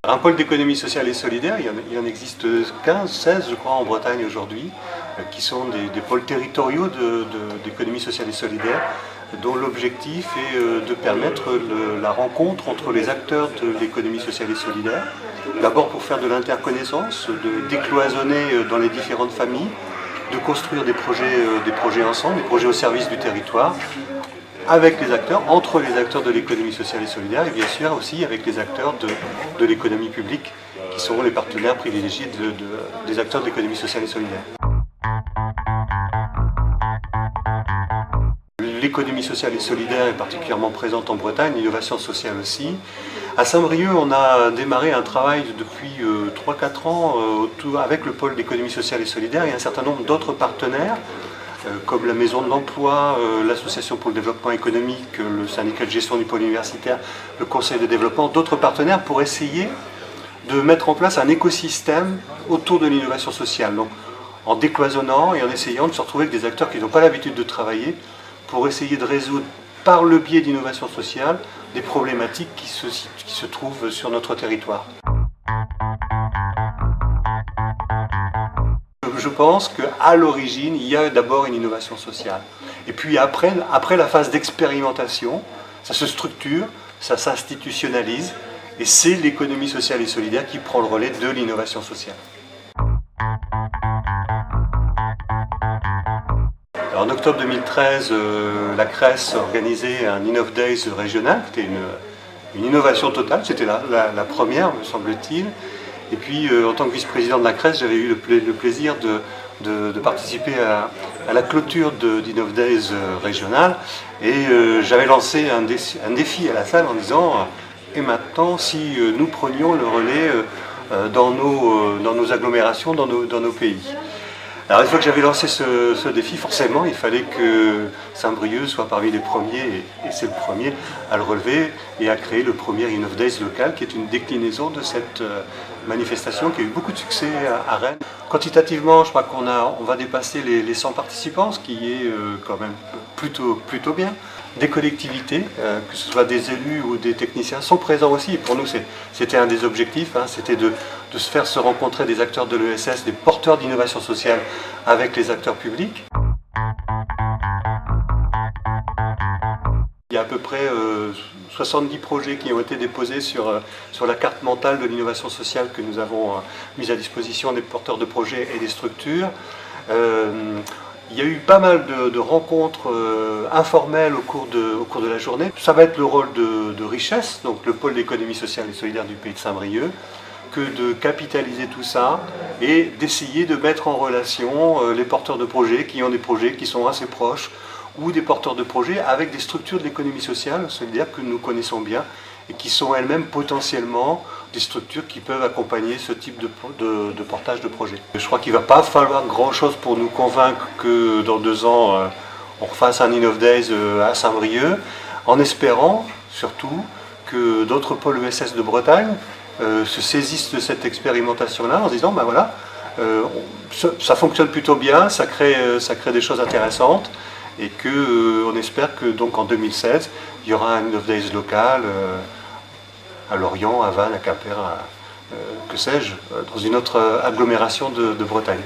Un pôle d'économie sociale et solidaire, il en existe 15, 16 je crois en Bretagne aujourd'hui, qui sont des pôles territoriaux d'économie sociale et solidaire, dont l'objectif est de permettre la rencontre entre les acteurs de l'économie sociale et solidaire, d'abord pour faire de l'interconnaissance, de décloisonner dans les différentes familles, de construire des projets ensemble, des projets au service du territoire, avec les acteurs, entre les acteurs de l'économie sociale et solidaire et bien sûr aussi avec les acteurs de l'économie publique qui seront les partenaires privilégiés des acteurs de l'économie sociale et solidaire. L'économie sociale et solidaire est particulièrement présente en Bretagne, l'innovation sociale aussi. À Saint-Brieuc, on a démarré un travail depuis 3-4 ans avec le pôle d'économie sociale et solidaire et un certain nombre d'autres partenaires comme la Maison de l'Emploi, l'Association pour le développement économique, le syndicat de gestion du pôle universitaire, le Conseil de développement, d'autres partenaires pour essayer de mettre en place un écosystème autour de l'innovation sociale. Donc, en décloisonnant et en essayant de se retrouver avec des acteurs qui n'ont pas l'habitude de travailler pour essayer de résoudre par le biais d'innovation sociale des problématiques qui se trouvent sur notre territoire. Je pense qu'à l'origine, il y a d'abord une innovation sociale. Et puis après la phase d'expérimentation, ça se structure, ça s'institutionnalise, et c'est l'économie sociale et solidaire qui prend le relais de l'innovation sociale. Alors, en octobre 2013, la CRES organisait un Innov Days régional, c'était une innovation totale, c'était la première, me semble-t-il. Et puis, en tant que vice-président de la CRES, j'avais eu le plaisir de participer à la clôture d'Innov Days régional. Et j'avais lancé un défi à la salle en disant « Et maintenant, si nous prenions le relais dans nos agglomérations, dans nos pays ?» Alors, une fois que j'avais lancé ce défi, forcément, il fallait que Saint-Brieuc soit parmi les premiers, et c'est le premier, à le relever et à créer le premier Innov Days local, qui est une déclinaison de cette manifestation qui a eu beaucoup de succès à Rennes. Quantitativement, je crois qu'on va dépasser les 100 participants, ce qui est quand même plutôt bien. Des collectivités, que ce soit des élus ou des techniciens, sont présents aussi. Et pour nous, c'était un des objectifs, c'était de se faire se rencontrer des acteurs de l'ESS, des porteurs d'innovation sociale avec les acteurs publics. Il y a à peu près 70 projets qui ont été déposés sur la carte mentale de l'innovation sociale que nous avons mise à disposition des porteurs de projets et des structures. Il y a eu pas mal de rencontres informelles au cours de la journée. Ça va être le rôle de Richesse, donc le pôle d'économie sociale et solidaire du pays de Saint-Brieuc, que de capitaliser tout ça et d'essayer de mettre en relation les porteurs de projets qui ont des projets qui sont assez proches ou des porteurs de projets avec des structures de l'économie sociale, solidaire que nous connaissons bien et qui sont elles-mêmes potentiellement des structures qui peuvent accompagner ce type de portage de projet. Je crois qu'il ne va pas falloir grand-chose pour nous convaincre que dans 2 ans, on refasse un Innov Days à Saint-Brieuc, en espérant surtout que d'autres pôles ESS de Bretagne se saisissent de cette expérimentation-là en se disant, ben voilà, ça fonctionne plutôt bien, ça crée des choses intéressantes, et qu'on espère que donc en 2016, il y aura un Innov Days local à Lorient, à Vannes, à Quimper, que sais-je, dans une autre agglomération de Bretagne.